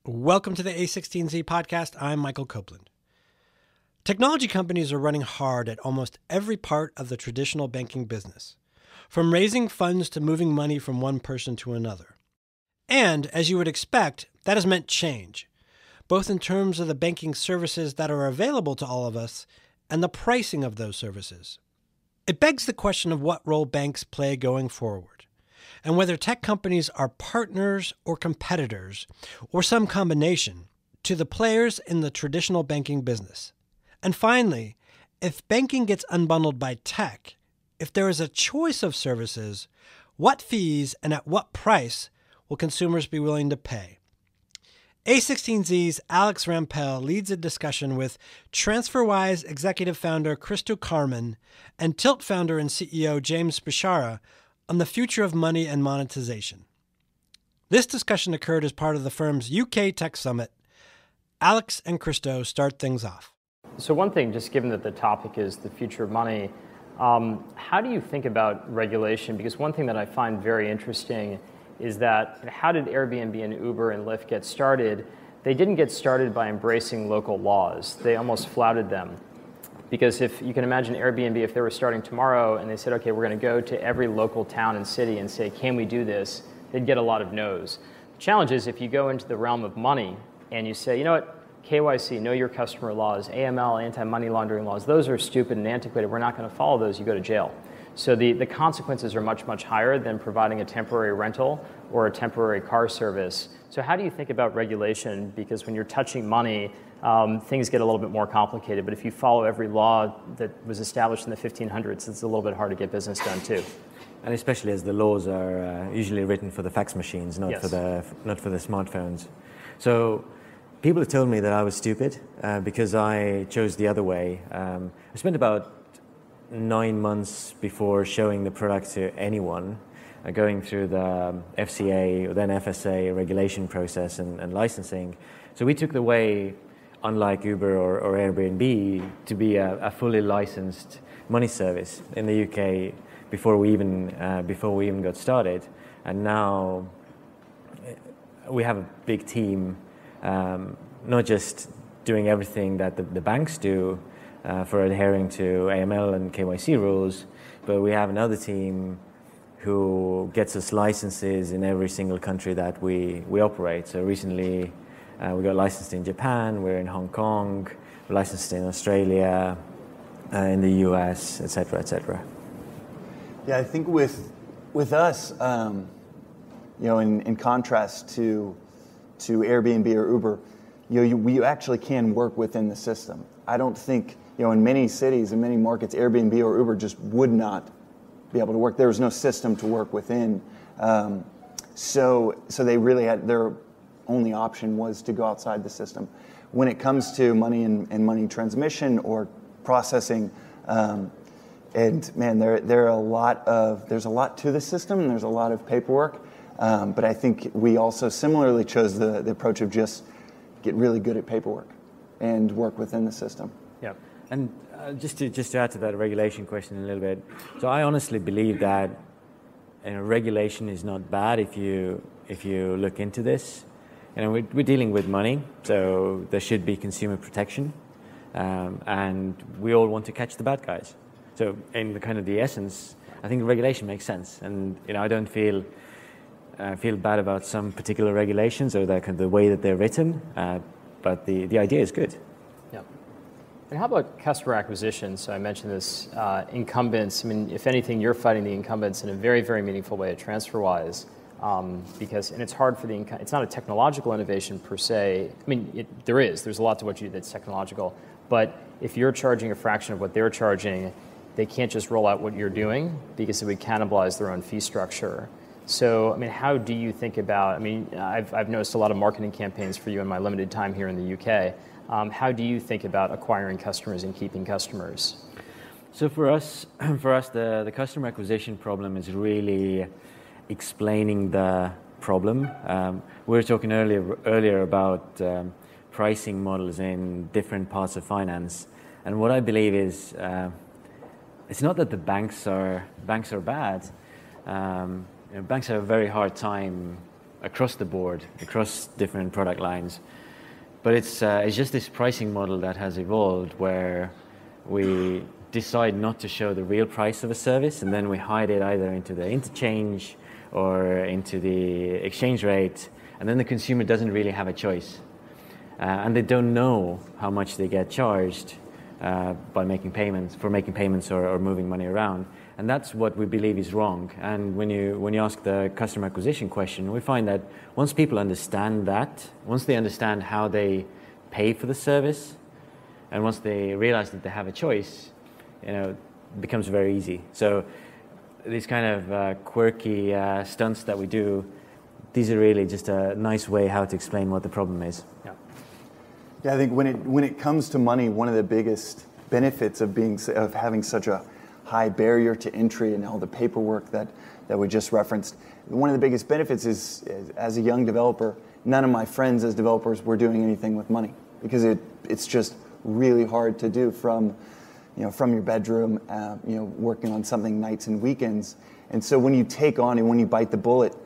Welcome to the A16z podcast. I'm Michael Copeland. Technology companies are running hard at almost every part of the traditional banking business, from raising funds to moving money from one person to another. And, as you would expect, that has meant change, both in terms of the banking services that are available to all of us and the pricing of those services. It begs the question of what role banks play going forward, and whether tech companies are partners or competitors, or some combination, to the players in the traditional banking business. And finally, if banking gets unbundled by tech, if there is a choice of services, what fees and at what price will consumers be willing to pay? A16z's Alex Rampell leads a discussion with TransferWise executive founder Kristo Käärmann and Tilt founder and CEO James Beshara on the future of money and monetization. This discussion occurred as part of the firm's UK Tech Summit. Alex and Kristo start things off. So one thing, just given that the topic is the future of money, how do you think about regulation? Because one thing that I find very interesting is that how did Airbnb and Uber and Lyft get started? They didn't get started by embracing local laws. They almost flouted them. Because if you can imagine Airbnb, if they were starting tomorrow and they said, okay, we're going to go to every local town and city and say, can we do this? They'd get a lot of no's. The challenge is if you go into the realm of money and you say, you know what, KYC, know your customer laws, AML, anti-money laundering laws, those are stupid and antiquated. We're not going to follow those. You go to jail. So the consequences are much, much higher than providing a temporary rental or a temporary car service. So how do you think about regulation? Because when you're touching money, things get a little bit more complicated. But if you follow every law that was established in the 1500s, it's a little bit hard to get business done too. And especially as the laws are usually written for the fax machines, not Yes. for the smartphones. So people have told me that I was stupid because I chose the other way. I spent about 9 months before showing the product to anyone, going through the FCA or then FSA regulation process and licensing. So we took the way, unlike Uber or Airbnb, to be a fully licensed money service in the UK before we even got started. And now we have a big team, not just doing everything that the banks do for adhering to AML and KYC rules, but we have another team who gets us licenses in every single country that we operate. So recently we got licensed in Japan, we're in Hong Kong, we're licensed in Australia, in the US, etc., etc. Yeah, I think with us, in contrast to Airbnb or Uber, we actually can work within the system. I don't think, in many cities, in many markets, Airbnb or Uber just would not be able to work. There was no system to work within. So they really had, their only option was to go outside the system. When it comes to money and money transmission or processing, and man, there's a lot to the system, and there's a lot of paperwork. But I think we also similarly chose the approach of just get really good at paperwork and work within the system. Yeah, and just to add to that regulation question a little bit. So I honestly believe that regulation is not bad if you look into this. We're dealing with money, so there should be consumer protection, and we all want to catch the bad guys. So in the essence, I think regulation makes sense, and I don't feel bad about some particular regulations or the way that they're written, but the idea is good. Yeah. And how about customer acquisition? So I mentioned this, incumbents. I mean, if anything, you're fighting the incumbents in a very, very meaningful way at TransferWise, because it's hard for it's not a technological innovation per se. I mean, there's a lot to what you do that's technological, but if you're charging a fraction of what they're charging, they can't just roll out what you're doing because it would cannibalize their own fee structure. So, I mean, how do you think about, I've noticed a lot of marketing campaigns for you in my limited time here in the UK. How do you think about acquiring customers and keeping customers? So for us, the customer acquisition problem is really explaining the problem. We were talking earlier about pricing models in different parts of finance, and what I believe is it's not that the banks are bad. Banks have a very hard time across the board, across different product lines. But it's just this pricing model that has evolved where we decide not to show the real price of a service, and then we hide it either into the interchange or into the exchange rate, and then the consumer doesn't really have a choice. And they don't know how much they get charged by making payments or moving money around. And that's what we believe is wrong. And when you ask the customer acquisition question, we find that once people understand that, once they understand how they pay for the service, and once they realize that they have a choice, it becomes very easy. So these kind of quirky stunts that we do, these are really just a nice way how to explain what the problem is. Yeah, I think when it comes to money, one of the biggest benefits of having such a high barrier to entry and all the paperwork that we just referenced, one of the biggest benefits is, as a young developer, none of my friends as developers were doing anything with money, because it's just really hard to do from your bedroom, working on something nights and weekends. And so when you take on and when you bite the bullet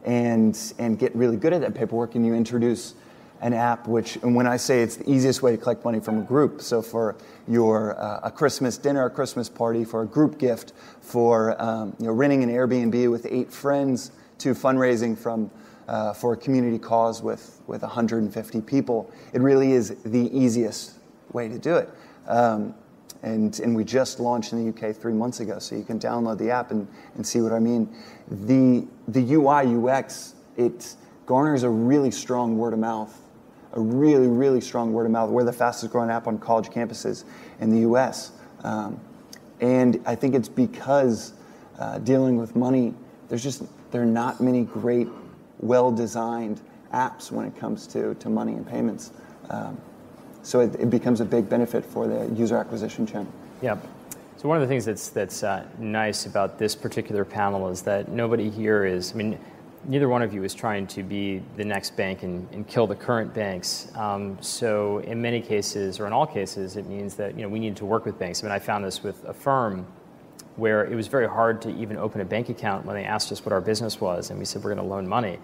and get really good at that paperwork, and you introduce an app, and when I say it's the easiest way to collect money from a group, so for your a Christmas dinner, a Christmas party, for a group gift, for renting an Airbnb with 8 friends, to fundraising for a community cause with 150 people, it really is the easiest way to do it. And we just launched in the UK 3 months ago, so you can download the app and see what I mean. The UI UX, it garners a really strong word of mouth. A really, really strong word of mouth. We're the fastest growing app on college campuses in the US. And I think it's because dealing with money, there are not many great, well-designed apps when it comes to money and payments. So it becomes a big benefit for the user acquisition channel. Yeah. So one of the things that's nice about this particular panel is that nobody here is, neither one of you is trying to be the next bank and kill the current banks. So in many cases, or in all cases, it means that we need to work with banks. I found this with a firm where it was very hard to even open a bank account when they asked us what our business was, and we said we're going to loan money,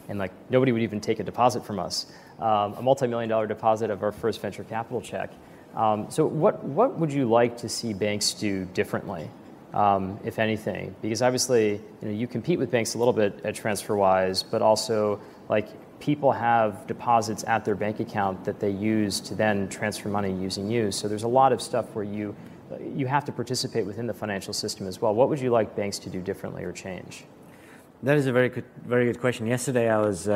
and nobody would even take a deposit from us, a multi-million-dollar deposit of our first venture capital check. So what would you like to see banks do differently? If anything, because obviously you compete with banks a little bit at TransferWise, but also people have deposits at their bank account that they use to then transfer money using you. So there's a lot of stuff where you have to participate within the financial system as well. What would you like banks to do differently or change? That is a very good question. Yesterday I was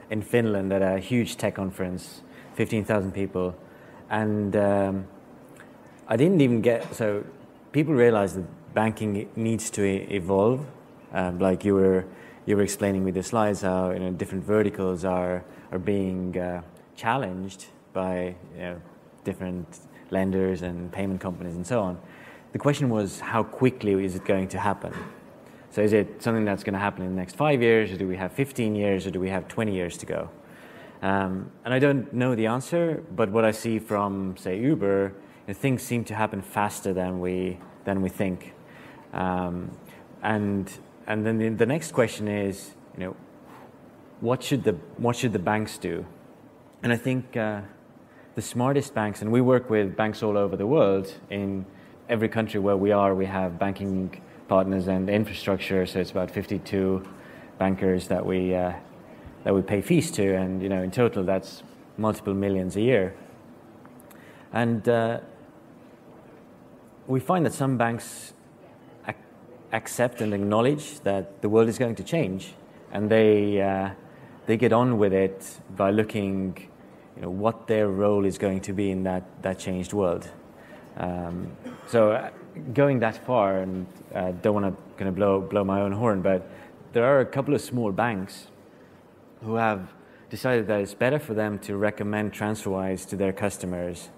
in Finland at a huge tech conference, 15,000 people, and I didn't even so people realize that banking needs to evolve, like you were explaining with the slides how different verticals are being challenged by different lenders and payment companies and so on. The question was, how quickly is it going to happen? So is it something that's going to happen in the next 5 years, or do we have 15 years, or do we have 20 years to go? And I don't know the answer, but what I see from, say, Uber, things seem to happen faster than we think. And then the next question is, what should the banks do? And I think the smartest banks, and we work with banks all over the world. In every country where we have banking partners and infrastructure. So it's about 52 bankers that we pay fees to, and in total that's multiple millions a year. And we find that some banks accept and acknowledge that the world is going to change, and they get on with it by looking, what their role is going to be in that changed world. So going that far, and don't want to kind of blow my own horn, but there are a couple of small banks who have decided that it's better for them to recommend TransferWise to their customers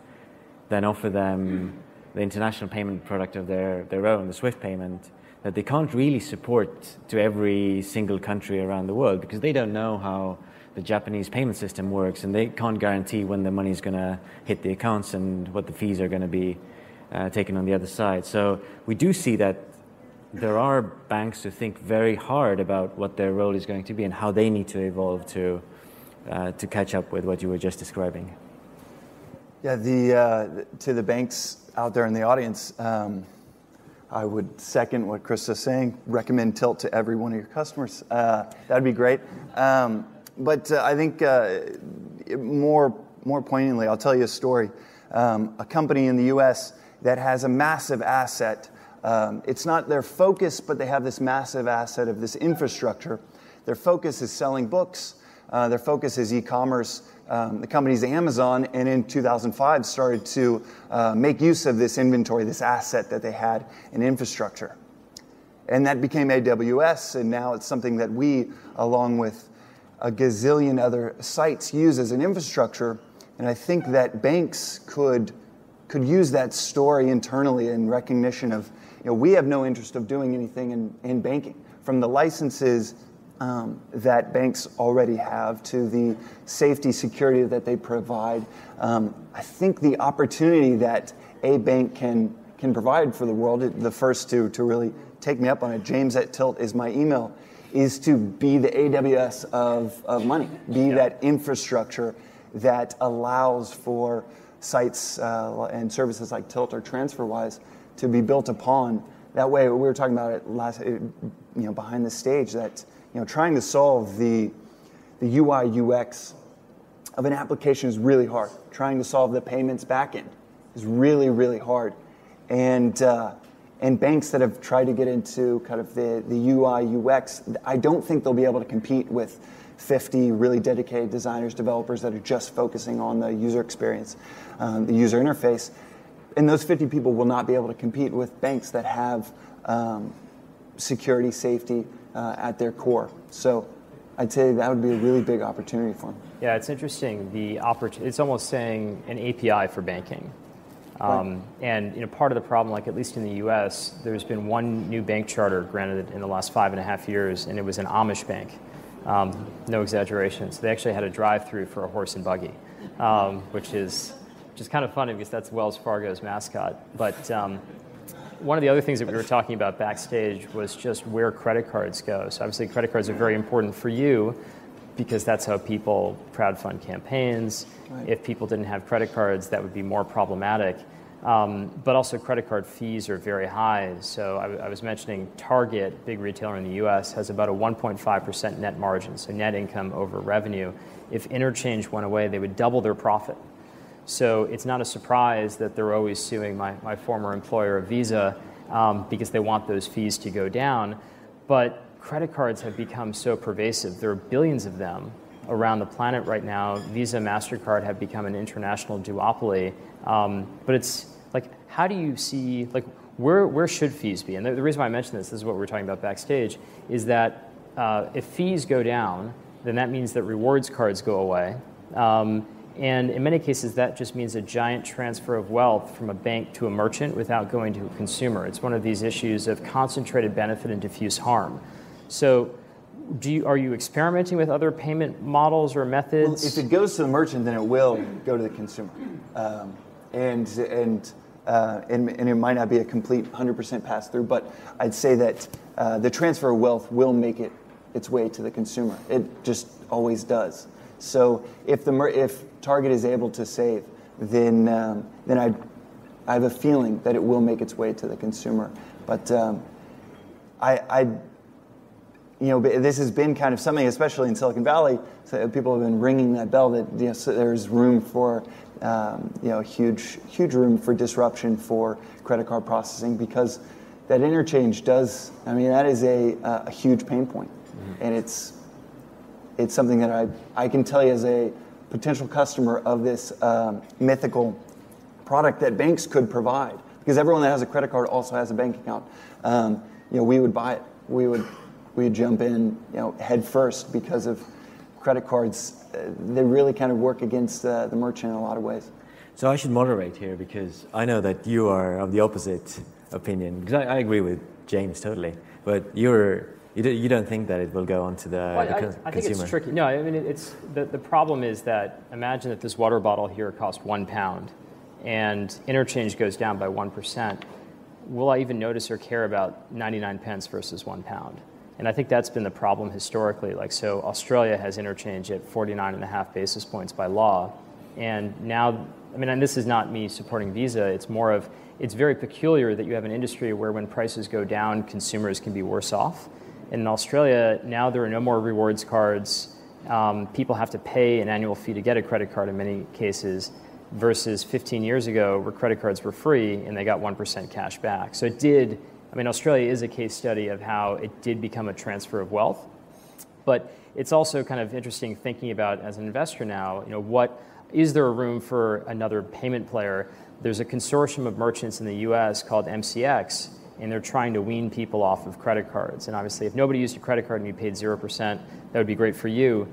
than offer them the international payment product of their own, the SWIFT payment, that they can't really support to every single country around the world because they don't know how the Japanese payment system works, and they can't guarantee when the money is going to hit the accounts and what the fees are going to be taken on the other side. So we do see that there are banks who think very hard about what their role is going to be and how they need to evolve to catch up with what you were just describing. Yeah, to the banks out there in the audience, I would second what Kristo's saying. Recommend Tilt to every one of your customers. That'd be great. But I think more poignantly, I'll tell you a story. A company in the U.S. that has a massive asset. It's not their focus, but they have this massive asset of this infrastructure. Their focus is selling books. Their focus is e-commerce. The company's Amazon, and in 2005 started to make use of this inventory, this asset that they had in infrastructure. And that became AWS, and now it's something that we, along with a gazillion other sites, use as an infrastructure. And I think that banks could use that story internally in recognition of, we have no interest of doing anything in banking. From the licenses that banks already have to the safety, security that they provide, I think the opportunity that a bank can provide for the world, the first to really take me up on it, James@Tilt is my email, is to be the AWS of money, be that infrastructure that allows for sites and services like Tilt or TransferWise to be built upon. That way, we were talking about it last, behind the stage, that trying to solve the UI UX of an application is really hard. Trying to solve the payments backend is really, really hard. And banks that have tried to get into kind of the UI UX, I don't think they'll be able to compete with 50 really dedicated designers, developers that are just focusing on the user experience, the user interface. And those 50 people will not be able to compete with banks that have security, safety at their core. So I'd say that would be a really big opportunity for them. Yeah, it's interesting. It's almost saying an API for banking. Right. And part of the problem, like at least in the U.S., there's been one new bank charter granted in the last 5.5 years, and it was an Amish bank. No exaggeration. So they actually had a drive-through for a horse and buggy, which is kind of funny because that's Wells Fargo's mascot. But one of the other things that we were talking about backstage was just where credit cards go. So obviously credit cards are very important for you because that's how people crowdfund campaigns. Right. If people didn't have credit cards, that would be more problematic. But also credit card fees are very high. So I was mentioning Target, big retailer in the US, has about a 1.5% net margin, so net income over revenue. If interchange went away, they would double their profit. So it's not a surprise that they're always suing my former employer, Visa, because they want those fees to go down. But credit cards have become so pervasive. There are billions of them around the planet right now. Visa, MasterCard have become an international duopoly. But it's like, how do you see, like, where should fees be? And the reason why I mention this is what we were talking about backstage, is that if fees go down, then that means that rewards cards go away. And in many cases, that just means a giant transfer of wealth from a bank to a merchant without going to a consumer. It's one of these issues of concentrated benefit and diffuse harm. So are you experimenting with other payment models or methods? Well, if it goes to the merchant, then it will go to the consumer. And it might not be a complete 100% pass-through, but I'd say that the transfer of wealth will make its way to the consumer. It just always does. So if Target is able to save, then I have a feeling that it will make its way to the consumer. But this has been kind of something, especially in Silicon Valley. So people have been ringing that bell that so there's room for huge room for disruption for credit card processing, because that interchange does. I mean, that is a huge pain point, and it's something that I can tell you as a potential customer of this mythical product that banks could provide, because everyone that has a credit card also has a bank account. We would buy it. We would jump in, head first, because of credit cards. They really kind of work against the merchant in a lot of ways. So I should moderate here, because I know that you are of the opposite opinion. Because I agree with James totally, but you don't think that it will go on to the consumer? I think it's tricky. No, I mean, it's the problem is that imagine that this water bottle here costs £1, and interchange goes down by 1%. will I even notice or care about 99 pence versus £1? And I think that's been the problem historically. Like, so Australia has interchange at 49.5 basis points by law. And now, I mean, and this is not me supporting Visa, it's more of, it's very peculiar that you have an industry where when prices go down, consumers can be worse off. And in Australia, now there are no more rewards cards. People have to pay an annual fee to get a credit card in many cases, versus 15 years ago where credit cards were free and they got 1% cash back. So it did, I mean, Australia is a case study of how it did become a transfer of wealth. But it's also kind of interesting thinking about, as an investor now, you know, what is there a room for another payment player? There's a consortium of merchants in the US called MCX, and they're trying to wean people off of credit cards. And obviously, if nobody used your credit card and you paid 0%, that would be great for you.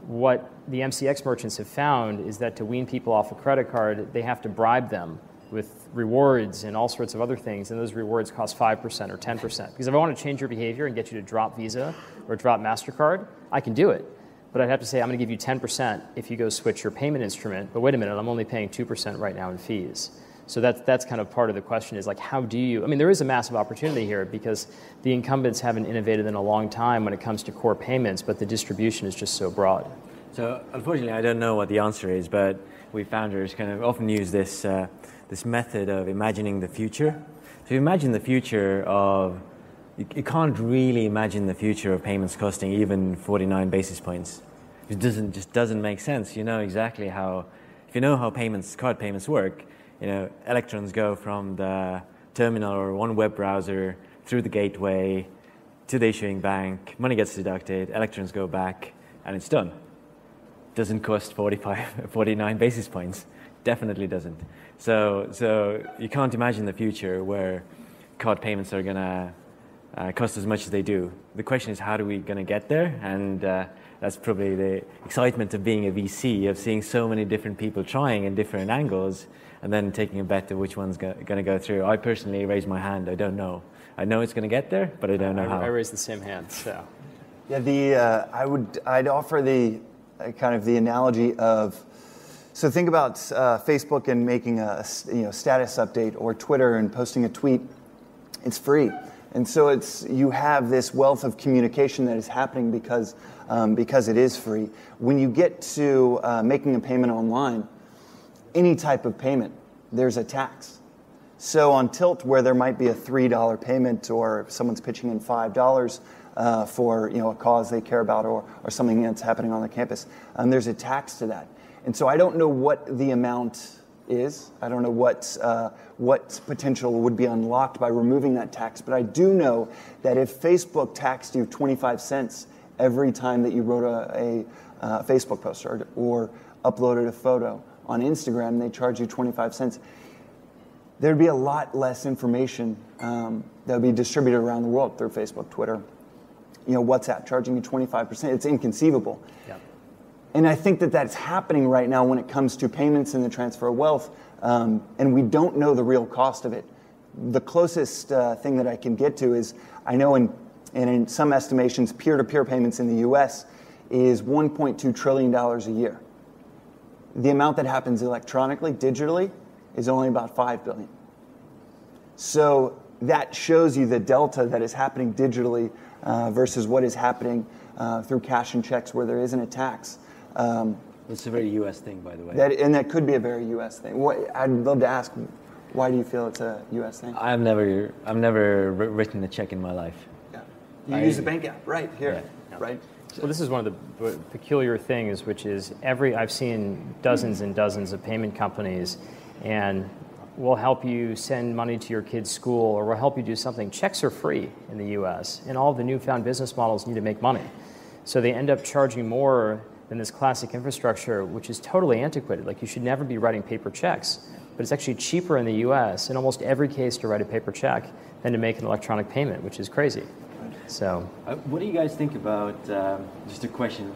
What the MCX merchants have found is that to wean people off a credit card, they have to bribe them with rewards and all sorts of other things, and those rewards cost 5% or 10%. Because if I want to change your behavior and get you to drop Visa or drop MasterCard, I can do it. But I'd have to say, I'm going to give you 10% if you go switch your payment instrument. But wait a minute, I'm only paying 2% right now in fees. So that's kind of part of the question is, like, how do you, I mean, there is a massive opportunity here because the incumbents haven't innovated in a long time when it comes to core payments, but the distribution is just so broad. So unfortunately, I don't know what the answer is, but we founders kind of often use this method of imagining the future. So you imagine the future of, you can't really imagine the future of payments costing even 49 basis points. It just doesn't make sense. You know exactly how, if you know how card payments work, you know, electrons go from the terminal or one web browser through the gateway to the issuing bank, money gets deducted, electrons go back, and it's done. Doesn't cost 49 basis points. Definitely doesn't. So you can't imagine the future where card payments are going to cost as much as they do. The question is, how are we going to get there? And that's probably the excitement of being a VC, of seeing so many different people trying in different angles and then taking a bet of which one's going to go through. I personally raise my hand. I don't know. I know it's going to get there, but I don't know how. I raise the same hand. So, yeah, I'd offer the kind of the analogy of, so think about Facebook and making a status update, or Twitter and posting a tweet. It's free. And so you have this wealth of communication that is happening because it is free. When you get to making a payment online, any type of payment, there's a tax. So on Tilt, where there might be a $3 payment, or if someone's pitching in $5 for a cause they care about, or something that's happening on the campus, there's a tax to that. And so I don't know what the amount is. I don't know what potential would be unlocked by removing that tax, but I do know that if Facebook taxed you 25 cents every time that you wrote a Facebook post or uploaded a photo on Instagram, they charge you 25 cents. There'd be a lot less information that would be distributed around the world through Facebook, Twitter, WhatsApp, charging you 25%. It's inconceivable. Yeah. And I think that that's happening right now when it comes to payments and the transfer of wealth, and we don't know the real cost of it. The closest thing that I can get to is, I know in some estimations, peer-to-peer payments in the US is $1.2 trillion a year. The amount that happens electronically, digitally, is only about $5 billion. So that shows you the delta that is happening digitally versus what is happening through cash and checks where there isn't a tax. It's a very U.S. thing, by the way. That could be a very U.S. thing. I'd love to ask, why do you feel it's a U.S. thing? I've never written a check in my life. Yeah. You use the bank app, right here, yeah. right? Well, this is one of the peculiar things, which is I've seen dozens and dozens of payment companies, and we'll help you send money to your kid's school, or we'll help you do something. Checks are free in the U.S., and all of the newfound business models need to make money. So they end up charging more than this classic infrastructure, which is totally antiquated. Like, you should never be writing paper checks, but it's actually cheaper in the U.S. in almost every case to write a paper check than to make an electronic payment, which is crazy. So, what do you guys think about, just a question,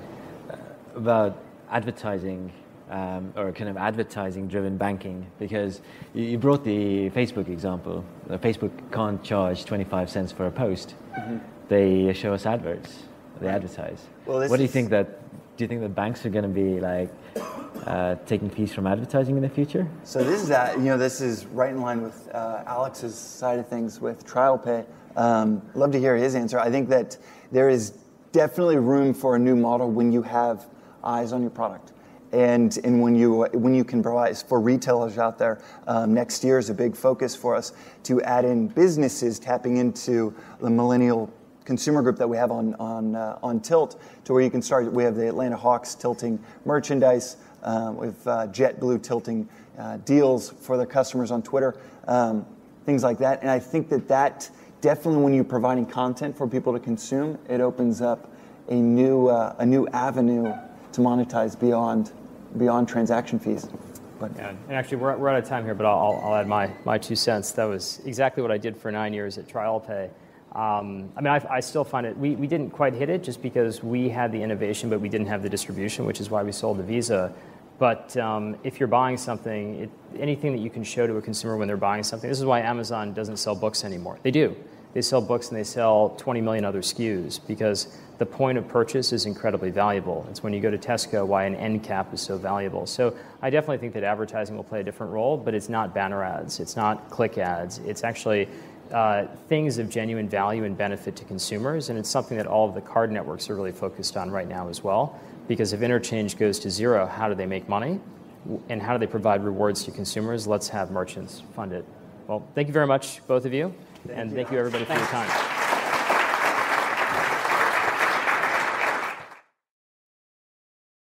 about advertising, or kind of advertising-driven banking? Because you brought the Facebook example. Facebook can't charge 25 cents for a post. Mm-hmm. They show us adverts. They advertise. Well, what do you think that do you think the banks are going to be like taking fees from advertising in the future? So this is this is right in line with Alex's side of things with trial pay. Love to hear his answer. I think that there is definitely room for a new model when you have eyes on your product. And when you can provide, for retailers out there, next year is a big focus for us to add in businesses tapping into the millennial consumer group that we have on Tilt, to where you can start. We have the Atlanta Hawks tilting merchandise, with JetBlue tilting deals for their customers on Twitter, things like that. And I think that definitely, when you're providing content for people to consume, it opens up a new avenue to monetize beyond transaction fees. But yeah, and actually, we're out of time here, but I'll add my 2 cents. That was exactly what I did for 9 years at TrialPay. I still find it, we didn't quite hit it just because we had the innovation, but we didn't have the distribution, which is why we sold to Visa. But if you're buying something, anything that you can show to a consumer when they're buying something, this is why Amazon doesn't sell books anymore. They do. They sell books and they sell 20 million other SKUs because the point of purchase is incredibly valuable. It's when you go to Tesco why an end cap is so valuable. So I definitely think that advertising will play a different role, but it's not banner ads. It's not click ads. It's actually things of genuine value and benefit to consumers, and it's something that all of the card networks are really focused on right now as well, because if interchange goes to zero, how do they make money? And how do they provide rewards to consumers? Let's have merchants fund it. Well, thank you very much, both of you. And thank you, everybody, for your time.